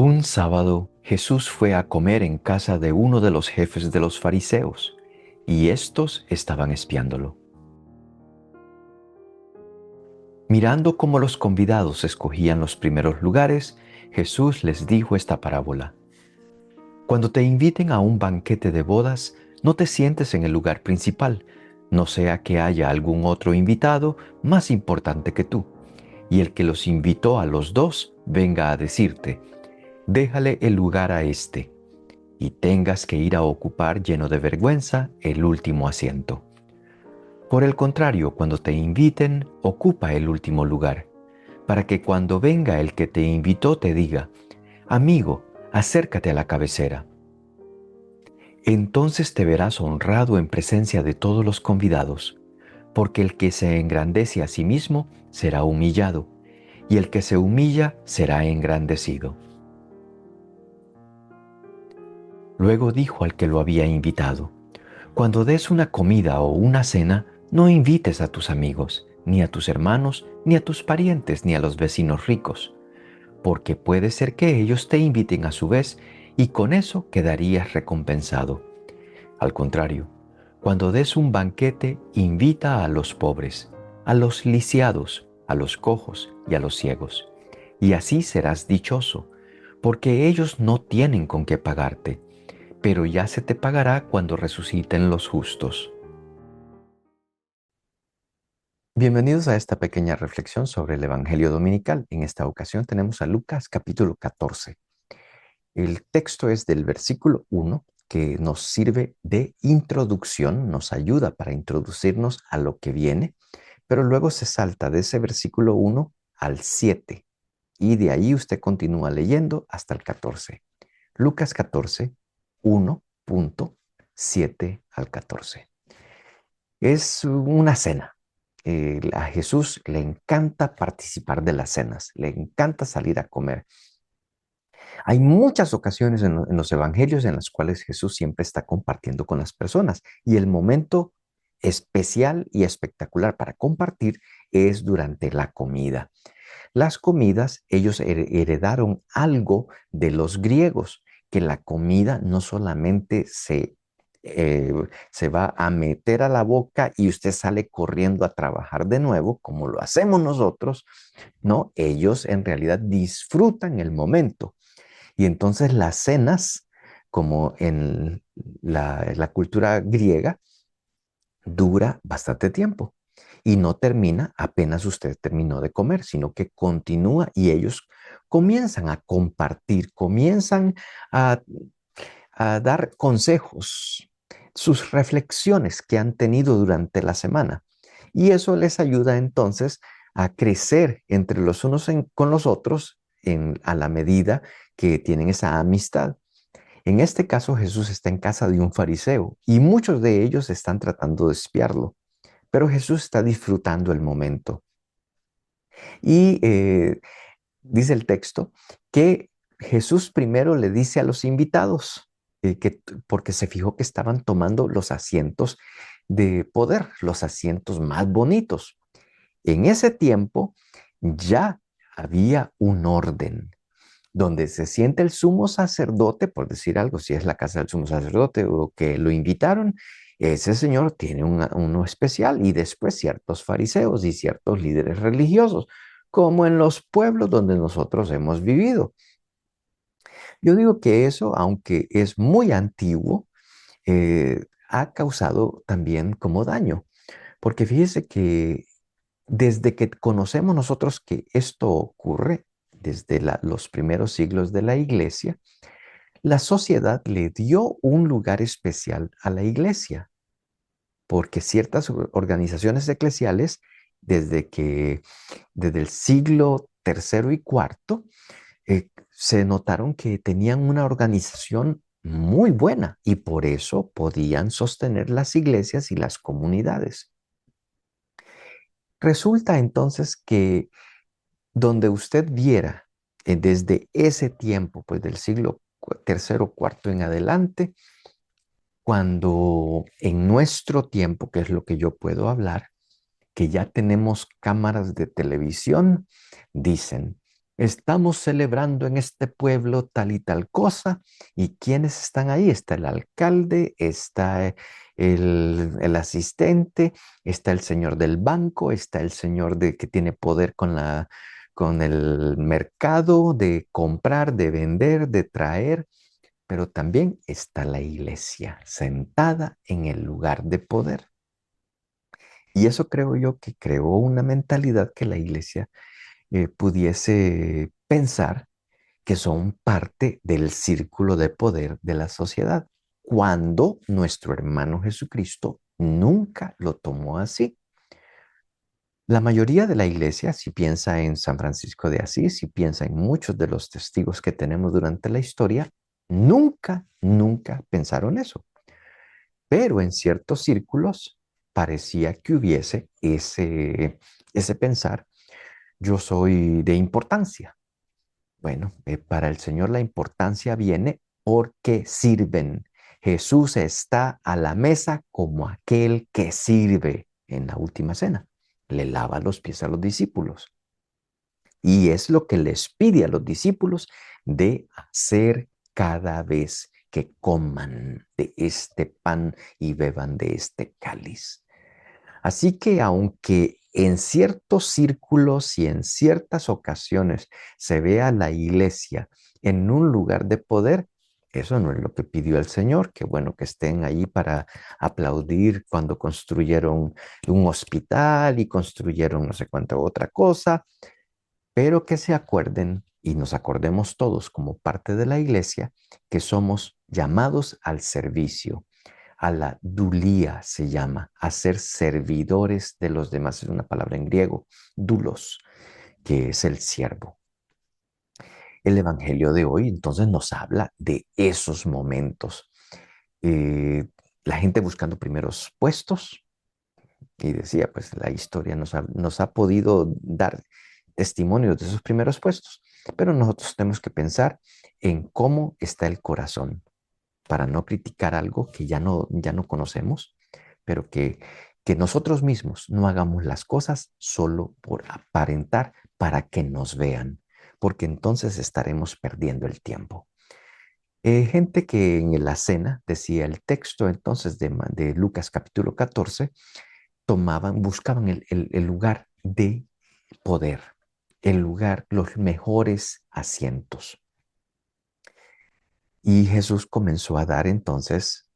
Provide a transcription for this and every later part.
Un sábado Jesús fue a comer en casa de uno de los jefes de los fariseos, y éstos estaban espiándolo. Mirando cómo los convidados escogían los primeros lugares, Jesús les dijo esta parábola. Cuando te inviten a un banquete de bodas, no te sientes en el lugar principal, no sea que haya algún otro invitado más importante que tú, y el que los invitó a los dos venga a decirte, déjale el lugar a este, y tengas que ir a ocupar lleno de vergüenza el último asiento. Por el contrario, cuando te inviten, ocupa el último lugar, para que cuando venga el que te invitó te diga, amigo, acércate a la cabecera. Entonces te verás honrado en presencia de todos los convidados, porque el que se engrandece a sí mismo será humillado, y el que se humilla será engrandecido. Luego dijo al que lo había invitado, cuando des una comida o una cena, no invites a tus amigos, ni a tus hermanos, ni a tus parientes, ni a los vecinos ricos, porque puede ser que ellos te inviten a su vez y con eso quedarías recompensado. Al contrario, cuando des un banquete, invita a los pobres, a los lisiados, a los cojos y a los ciegos, y así serás dichoso, porque ellos no tienen con qué pagarte, pero ya se te pagará cuando resuciten los justos. Bienvenidos a esta pequeña reflexión sobre el Evangelio Dominical. En esta ocasión tenemos a Lucas capítulo 14. El texto es del versículo 1 que nos sirve de introducción, nos ayuda para introducirnos a lo que viene, pero luego se salta de ese versículo 1 al 7 y de ahí usted continúa leyendo hasta el 14. Lucas 14, 1.7 al 14. Es una cena. A Jesús le encanta participar de las cenas, le encanta salir a comer. Hay muchas ocasiones en los evangelios en las cuales Jesús siempre está compartiendo con las personas y el momento especial y espectacular para compartir es durante la comida. Las comidas, ellos heredaron algo de los griegos, que la comida no solamente eh, se va a meter a la boca y usted sale corriendo a trabajar de nuevo, como lo hacemos nosotros, ¿no? Ellos en realidad disfrutan el momento. Y entonces las cenas, como en la cultura griega, dura bastante tiempo y no termina apenas usted terminó de comer, sino que continúa y ellos comienzan a compartir, comienzan a, a dar consejos, sus reflexiones que han tenido durante la semana. Y eso les ayuda entonces a crecer entre los unos con los otros a la medida que tienen esa amistad. En este caso, Jesús está en casa de un fariseo y muchos de ellos están tratando de espiarlo, pero Jesús está disfrutando el momento. Y dice el texto que Jesús primero le dice a los invitados, porque se fijó que estaban tomando los asientos de poder, los asientos más bonitos. En ese tiempo ya había un orden donde se siente el sumo sacerdote, por decir algo, si es la casa del sumo sacerdote o que lo invitaron, ese señor tiene uno especial y después ciertos fariseos y ciertos líderes religiosos, como en los pueblos donde nosotros hemos vivido. Yo digo que eso, aunque es muy antiguo, ha causado también como daño, porque fíjese que desde que conocemos nosotros que esto ocurre, desde los primeros siglos de la iglesia, la sociedad le dio un lugar especial a la iglesia, porque ciertas organizaciones eclesiales, desde el siglo tercero y cuarto, se notaron que tenían una organización muy buena y por eso podían sostener las iglesias y las comunidades. Resulta entonces que donde usted viera desde ese tiempo, pues del siglo tercero, cuarto en adelante, cuando en nuestro tiempo, que es lo que yo puedo hablar, que ya tenemos cámaras de televisión, dicen, estamos celebrando en este pueblo tal y tal cosa. ¿Y quiénes están ahí? Está el alcalde, está el asistente, está el señor del banco, está el señor que tiene poder con el mercado de comprar, de vender, de traer, pero también está la iglesia sentada en el lugar de poder. Y eso creo yo que creó una mentalidad que la iglesia pudiese pensar que son parte del círculo de poder de la sociedad, cuando nuestro hermano Jesucristo nunca lo tomó así. La mayoría de la iglesia, si piensa en San Francisco de Asís, si piensa en muchos de los testigos que tenemos durante la historia, nunca pensaron eso. Pero en ciertos círculos parecía que hubiese ese pensar, yo soy de importancia. Bueno, para el Señor la importancia viene porque sirven. Jesús está a la mesa como aquel que sirve en la última cena. Le lava los pies a los discípulos. Y es lo que les pide a los discípulos de hacer cada vez que coman de este pan y beban de este cáliz. Así que aunque en ciertos círculos y en ciertas ocasiones se vea la iglesia en un lugar de poder, eso no es lo que pidió el Señor, que bueno que estén ahí para aplaudir cuando construyeron un hospital y construyeron no sé cuánta otra cosa, pero que se acuerden y nos acordemos todos como parte de la iglesia que somos llamados al servicio, a la dulía se llama, a ser servidores de los demás. Es una palabra en griego, dulos, que es el siervo. El Evangelio de hoy entonces nos habla de esos momentos. Eh, la gente buscando primeros puestos, y decía, pues la historia nos ha podido dar testimonios de esos primeros puestos, pero nosotros tenemos que pensar en cómo está el corazón para no criticar algo que ya no conocemos, pero que nosotros mismos no hagamos las cosas solo por aparentar para que nos vean, porque entonces estaremos perdiendo el tiempo. Gente que en la cena, decía el texto entonces de Lucas capítulo 14, buscaban el lugar de poder, el lugar, los mejores asientos. Y Jesús comenzó a dar entonces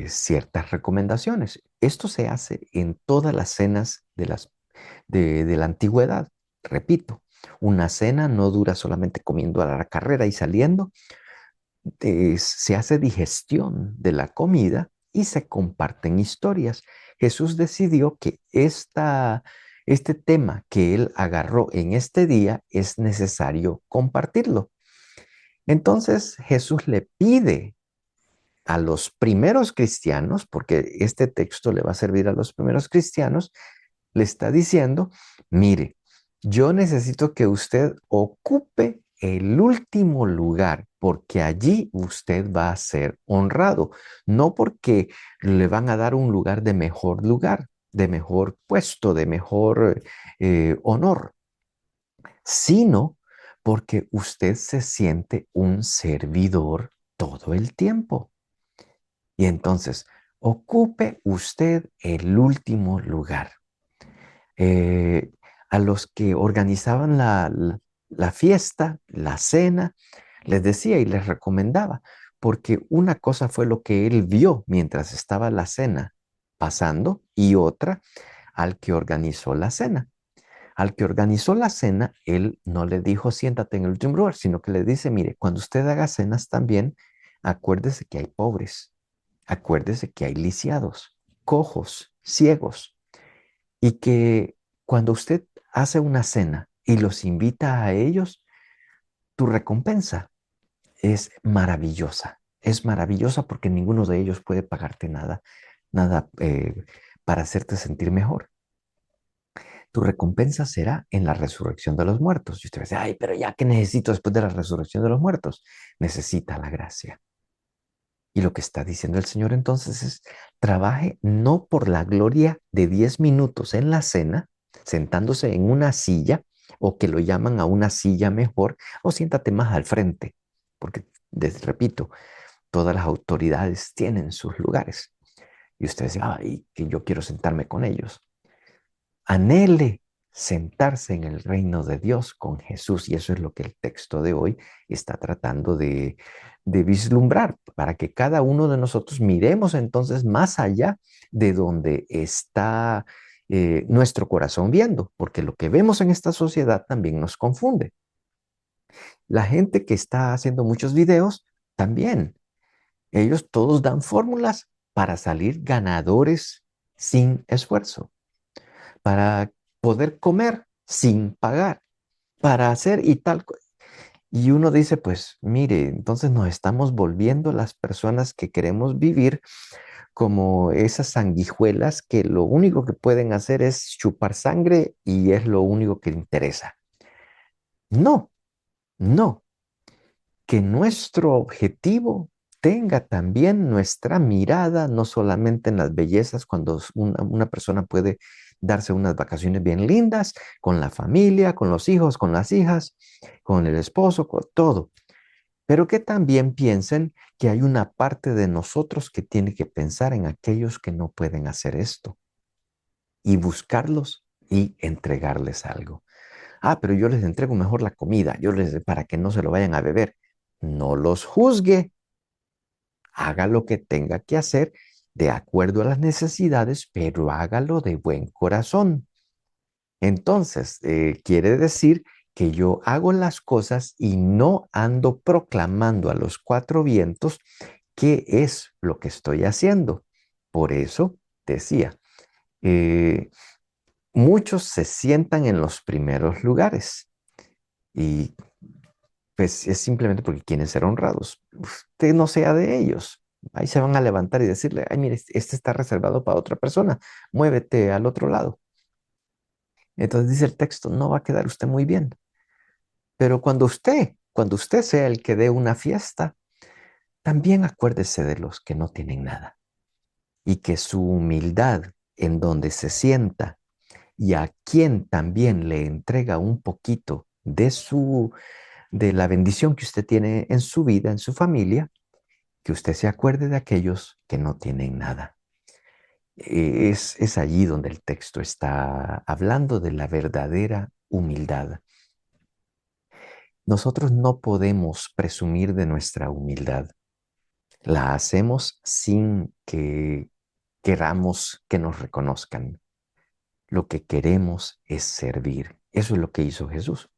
ciertas recomendaciones. Esto se hace en todas las cenas de la antigüedad. Repito, una cena no dura solamente comiendo a la carrera y saliendo, se hace digestión de la comida y se comparten historias. Jesús decidió que este tema que él agarró en este día es necesario compartirlo. Entonces Jesús le pide a los primeros cristianos, porque este texto le va a servir a los primeros cristianos, le está diciendo, mire, yo necesito que usted ocupe el último lugar, porque allí usted va a ser honrado, no porque le van a dar un lugar, de mejor puesto, de mejor honor, sino porque usted se siente un servidor todo el tiempo. Y entonces, ocupe usted el último lugar. Eh, a los que organizaban la fiesta, la cena, les decía y les recomendaba, porque una cosa fue lo que él vio mientras estaba la cena pasando y otra al que organizó la cena. Al que organizó la cena, él no le dijo siéntate en el último lugar, sino que le dice, mire, cuando usted haga cenas también, acuérdese que hay pobres, acuérdese que hay lisiados, cojos, ciegos, y que cuando usted hace una cena y los invita a ellos, tu recompensa es maravillosa porque ninguno de ellos puede pagarte nada para hacerte sentir mejor. Tu recompensa será en la resurrección de los muertos. Y usted dice, ay, pero ya, ¿qué necesito después de la resurrección de los muertos? Necesita la gracia. Y lo que está diciendo el Señor entonces es, trabaje no por la gloria de 10 minutos en la cena, sentándose en una silla, o que lo llaman a una silla mejor, o siéntate más al frente, porque, les repito, todas las autoridades tienen sus lugares. Y usted dice, ay, que yo quiero sentarme con ellos. Anhele sentarse en el reino de Dios con Jesús. Y eso es lo que el texto de hoy está tratando de vislumbrar, para que cada uno de nosotros miremos entonces más allá de donde está nuestro corazón viendo, porque lo que vemos en esta sociedad también nos confunde. La gente que está haciendo muchos videos, también, ellos todos dan fórmulas para salir ganadores sin esfuerzo, para poder comer sin pagar, para hacer y tal. Y uno dice, pues mire, entonces nos estamos volviendo las personas que queremos vivir como esas sanguijuelas que lo único que pueden hacer es chupar sangre y es lo único que interesa. No, no, que nuestro objetivo tenga también nuestra mirada, no solamente en las bellezas, cuando una persona puede darse unas vacaciones bien lindas con la familia, con los hijos, con las hijas, con el esposo, con todo, pero que también piensen que hay una parte de nosotros que tiene que pensar en aquellos que no pueden hacer esto y buscarlos y entregarles algo. Ah, pero yo les entrego mejor la comida, para que no se lo vayan a beber. No los juzgue, haga lo que tenga que hacer de acuerdo a las necesidades, pero hágalo de buen corazón. Entonces, quiere decir que yo hago las cosas y no ando proclamando a los cuatro vientos qué es lo que estoy haciendo. Por eso decía, eh, muchos se sientan en los primeros lugares y pues es simplemente porque quieren ser honrados. Usted no sea de ellos. Ahí se van a levantar y decirle, ay, mire, este está reservado para otra persona, muévete al otro lado. Entonces dice el texto, no va a quedar usted muy bien. Pero cuando usted sea el que dé una fiesta, también acuérdese de los que no tienen nada y que su humildad en donde se sienta y a quien también le entrega un poquito de la bendición que usted tiene en su vida, en su familia, que usted se acuerde de aquellos que no tienen nada. Es allí donde el texto está hablando de la verdadera humildad. Nosotros no podemos presumir de nuestra humildad. La hacemos sin que queramos que nos reconozcan. Lo que queremos es servir. Eso es lo que hizo Jesús.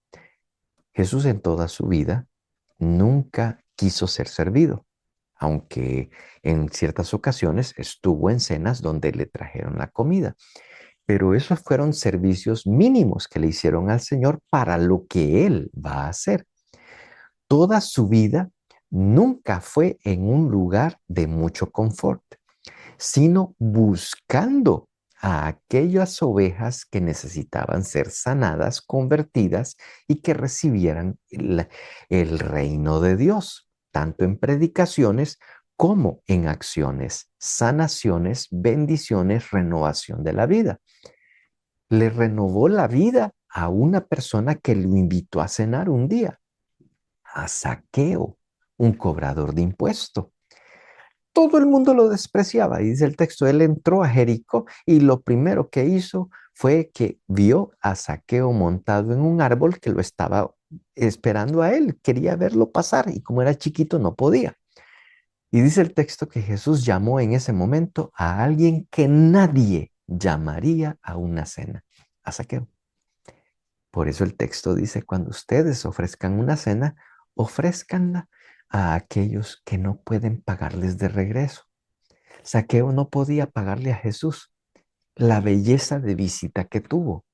Jesús en toda su vida nunca quiso ser servido, aunque en ciertas ocasiones estuvo en cenas donde le trajeron la comida. Pero esos fueron servicios mínimos que le hicieron al Señor para lo que Él va a hacer. Toda su vida nunca fue en un lugar de mucho confort, sino buscando a aquellas ovejas que necesitaban ser sanadas, convertidas y que recibieran el reino de Dios, tanto en predicaciones como en acciones, sanaciones, bendiciones, renovación de la vida. Le renovó la vida a una persona que lo invitó a cenar un día, a Zaqueo, un cobrador de impuestos. Todo el mundo lo despreciaba. Y dice el texto, él entró a Jericó y lo primero que hizo fue que vio a Zaqueo montado en un árbol que lo estaba esperando a él. Quería verlo pasar y como era chiquito no podía. Y dice el texto que Jesús llamó en ese momento a alguien que nadie llamaría a una cena, a Zaqueo. Por eso el texto dice, cuando ustedes ofrezcan una cena, ofrézcanla a aquellos que no pueden pagarles de regreso. Zaqueo no podía pagarle a Jesús la belleza de visita que tuvo.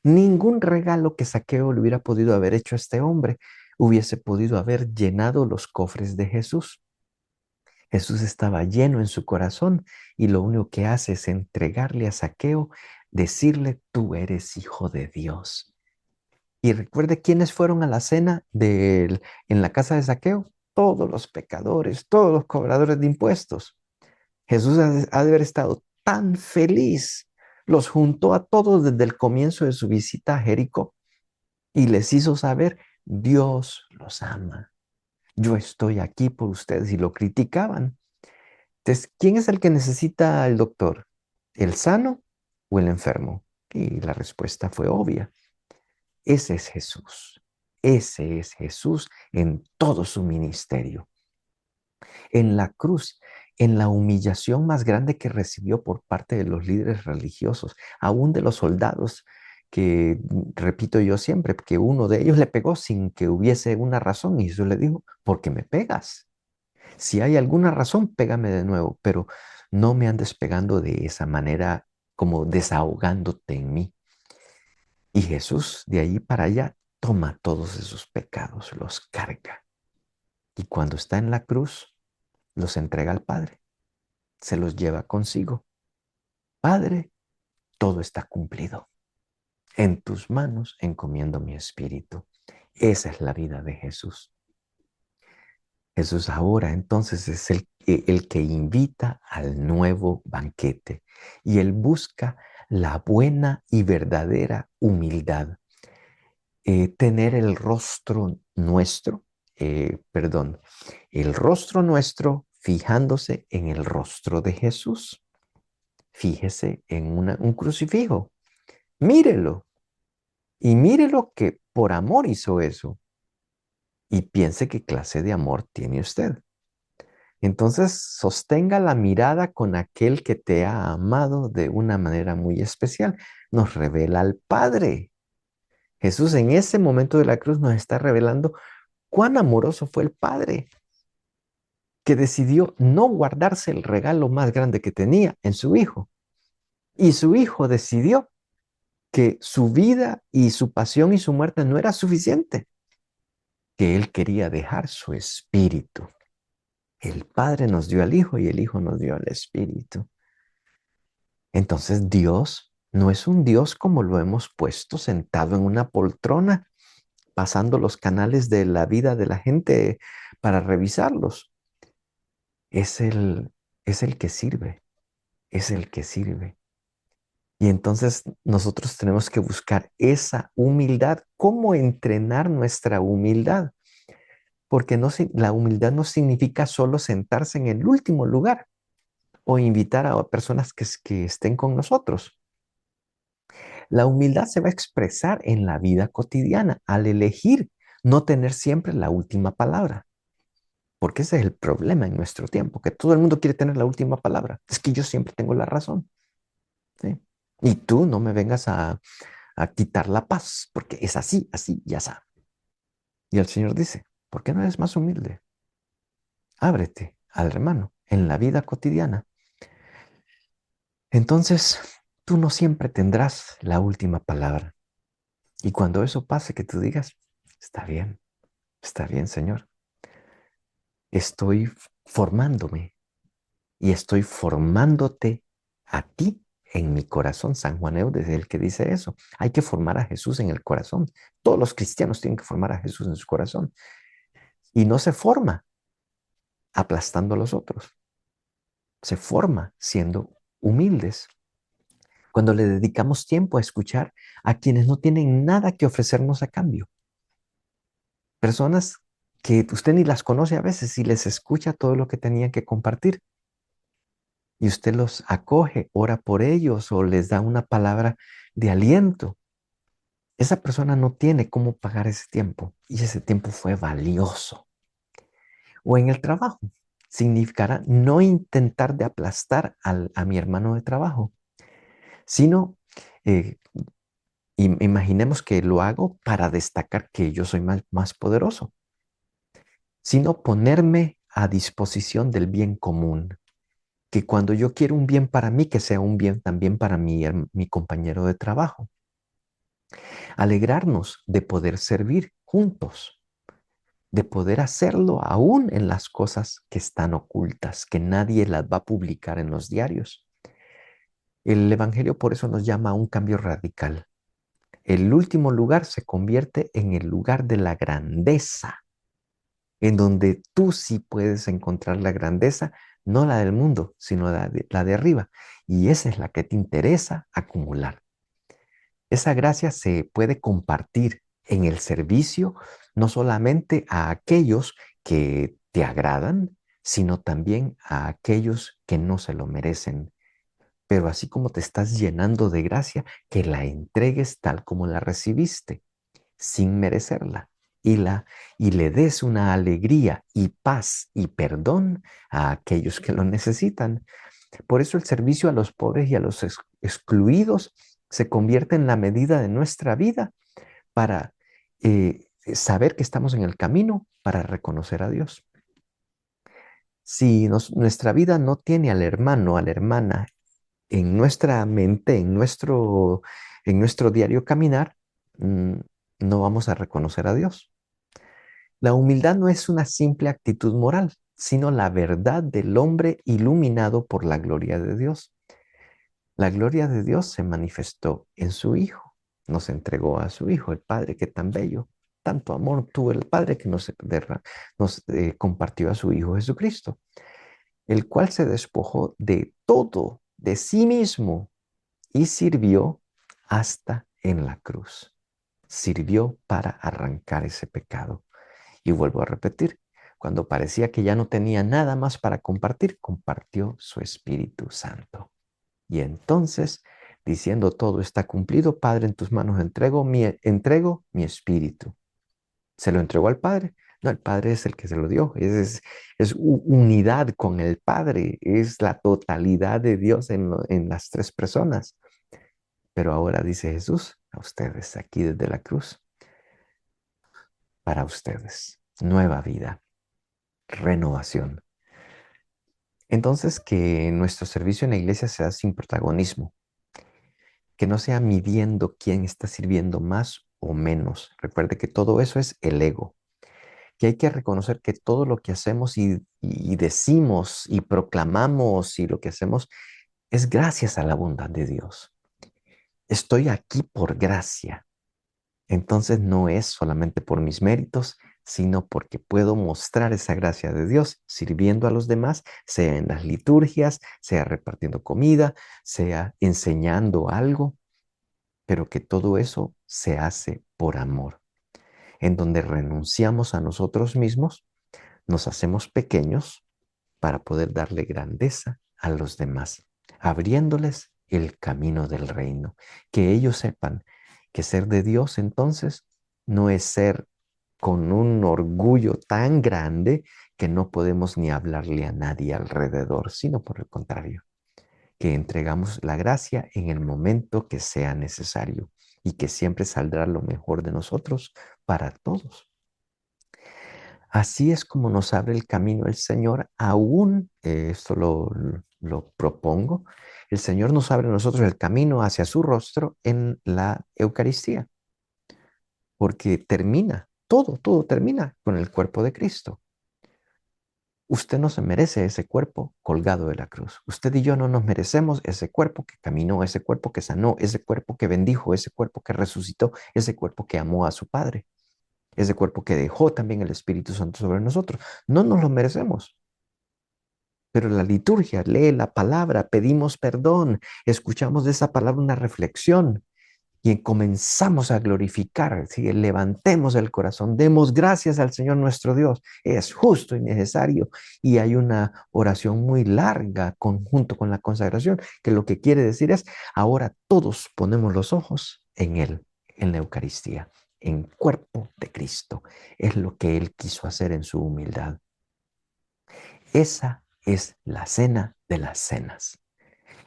Ningún regalo que Zaqueo le hubiera podido haber hecho a este hombre hubiese podido haber llenado los cofres de Jesús. Jesús estaba lleno en su corazón y lo único que hace es entregarle a Zaqueo, decirle, tú eres hijo de Dios. Y recuerde quiénes fueron a la cena en la casa de Zaqueo. Todos los pecadores, todos los cobradores de impuestos. Jesús ha de haber estado tan feliz. Los juntó a todos desde el comienzo de su visita a Jericó. y les hizo saber, Dios los ama. Yo estoy aquí por ustedes y lo criticaban. Entonces, ¿quién es el que necesita al doctor? ¿El sano o el enfermo? Y la respuesta fue obvia. Ese es Jesús. Ese es Jesús en todo su ministerio. En la cruz, en la humillación más grande que recibió por parte de los líderes religiosos, aún de los soldados, que repito yo siempre, que uno de ellos le pegó sin que hubiese una razón y Jesús le dijo, ¿por qué me pegas? Si hay alguna razón, pégame de nuevo, pero no me andes pegando de esa manera como desahogándote en mí. Y Jesús de ahí para allá toma todos esos pecados, los carga. Y cuando está en la cruz, los entrega al Padre, se los lleva consigo. Padre, todo está cumplido. En tus manos encomiendo mi espíritu. Esa es la vida de Jesús. Jesús ahora entonces es el que invita al nuevo banquete y él busca la buena y verdadera humildad. Tener el rostro nuestro, perdón, el rostro nuestro fijándose en el rostro de Jesús. Fíjese en un crucifijo, mírelo y mírelo que por amor hizo eso y piense qué clase de amor tiene usted. Entonces, sostenga la mirada con aquel que te ha amado de una manera muy especial. Nos revela al Padre. Jesús en ese momento de la cruz nos está revelando cuán amoroso fue el Padre, que decidió no guardarse el regalo más grande que tenía en su Hijo. Y su Hijo decidió que su vida y su pasión y su muerte no era suficiente, que Él quería dejar su espíritu. El Padre nos dio al Hijo y el Hijo nos dio al Espíritu. Entonces Dios no es un Dios como lo hemos puesto sentado en una poltrona, pasando los canales de la vida de la gente para revisarlos. Es el, es el que sirve, es el que sirve. Y entonces nosotros tenemos que buscar esa humildad. ¿Cómo entrenar nuestra humildad? Porque la humildad no significa solo sentarse en el último lugar o invitar a personas que estén con nosotros. La humildad se va a expresar en la vida cotidiana al elegir no tener siempre la última palabra. Porque ese es el problema en nuestro tiempo, que todo el mundo quiere tener la última palabra. Es que yo siempre tengo la razón. ¿Sí? Y tú no me vengas a quitar la paz, porque es así, así, ya sabes. Y el Señor dice, ¿por qué no eres más humilde? Ábrete al hermano en la vida cotidiana. Entonces, tú no siempre tendrás la última palabra. Y cuando eso pase, que tú digas, está bien, Señor. Estoy formándome y estoy formándote a ti en mi corazón. San Juan Eudes es el que dice eso. Hay que formar a Jesús en el corazón. Todos los cristianos tienen que formar a Jesús en su corazón. Y no se forma aplastando a los otros. Se forma siendo humildes. Cuando le dedicamos tiempo a escuchar a quienes no tienen nada que ofrecernos a cambio. Personas que usted ni las conoce a veces y les escucha todo lo que tenían que compartir. Y usted los acoge, ora por ellos o les da una palabra de aliento. Esa persona no tiene cómo pagar ese tiempo y ese tiempo fue valioso. O en el trabajo, significará no intentar de aplastar a mi hermano de trabajo, sino eh, imaginemos que lo hago para destacar que yo soy más poderoso, sino ponerme a disposición del bien común, que cuando yo quiero un bien para mí, que sea un bien también para mi compañero de trabajo. Alegrarnos de poder servir juntos, de poder hacerlo aún en las cosas que están ocultas, que nadie las va a publicar en los diarios. El Evangelio por eso nos llama a un cambio radical. El último lugar se convierte en el lugar de la grandeza, en donde tú sí puedes encontrar la grandeza, no la del mundo, sino la de arriba. Y esa es la que te interesa acumular. Esa gracia se puede compartir en el servicio, no solamente a aquellos que te agradan, sino también a aquellos que no se lo merecen. Pero así como te estás llenando de gracia, que la entregues tal como la recibiste, sin merecerla. Y le des una alegría y paz y perdón a aquellos que lo necesitan. Por eso el servicio a los pobres y a los excluidos se convierte en la medida de nuestra vida para saber que estamos en el camino para reconocer a Dios. Si nuestra vida no tiene al hermano, a la hermana en nuestra mente, en nuestro diario caminar, mm, no vamos a reconocer a Dios. La humildad no es una simple actitud moral, sino la verdad del hombre iluminado por la gloria de Dios. La gloria de Dios se manifestó en su Hijo, nos entregó a su Hijo, el Padre que tan bello, tanto amor tuvo el Padre que nos compartió a su Hijo Jesucristo, el cual se despojó de todo, de sí mismo, y sirvió hasta en la cruz. Sirvió para arrancar ese pecado. Y vuelvo a repetir, cuando parecía que ya no tenía nada más para compartir, compartió su Espíritu Santo. Y entonces, diciendo todo está cumplido, Padre, en tus manos entrego mi espíritu. ¿Se lo entregó al Padre? No, el Padre es el que se lo dio. Es unidad con el Padre. Es la totalidad de Dios en las tres personas. Pero ahora dice Jesús, a ustedes aquí desde la cruz, para ustedes, nueva vida, renovación. Entonces, que nuestro servicio en la iglesia sea sin protagonismo, que no sea midiendo quién está sirviendo más o menos. Recuerde que todo eso es el ego, que hay que reconocer que todo lo que hacemos y decimos y proclamamos y lo que hacemos es gracias a la bondad de Dios. Estoy aquí por gracia. Entonces no es solamente por mis méritos, sino porque puedo mostrar esa gracia de Dios sirviendo a los demás, sea en las liturgias, sea repartiendo comida, sea enseñando algo, pero que todo eso se hace por amor, en donde renunciamos a nosotros mismos, nos hacemos pequeños para poder darle grandeza a los demás, abriéndoles el camino del reino, que ellos sepan que ser de Dios entonces no es ser con un orgullo tan grande que no podemos ni hablarle a nadie alrededor, sino por el contrario, que entregamos la gracia en el momento que sea necesario y que siempre saldrá lo mejor de nosotros para todos. Así es como nos abre el camino el Señor, aún, esto lo propongo, el Señor nos abre a nosotros el camino hacia su rostro en la Eucaristía, porque termina, todo termina con el cuerpo de Cristo. Usted no se merece ese cuerpo colgado de la cruz. Usted y yo no nos merecemos ese cuerpo que caminó, ese cuerpo que sanó, ese cuerpo que bendijo, ese cuerpo que resucitó, ese cuerpo que amó a su Padre, ese cuerpo que dejó también el Espíritu Santo sobre nosotros. No nos lo merecemos. Pero la liturgia, lee la palabra, pedimos perdón, escuchamos de esa palabra una reflexión y comenzamos a glorificar, ¿sí? Levantemos el corazón, demos gracias al Señor nuestro Dios, es justo y necesario. Y hay una oración muy larga junto con la consagración, que lo que quiere decir es, ahora todos ponemos los ojos en Él, en la Eucaristía, en cuerpo de Cristo. Es lo que Él quiso hacer en su humildad. Esa es la cena de las cenas.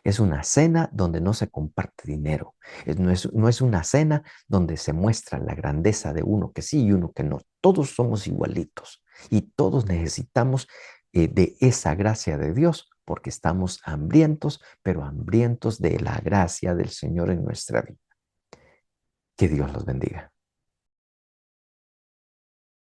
Es una cena donde no se comparte dinero. No es una cena donde se muestra la grandeza de uno que sí y uno que no. Todos somos igualitos y todos necesitamos de esa gracia de Dios porque estamos hambrientos, pero hambrientos de la gracia del Señor en nuestra vida. Que Dios los bendiga.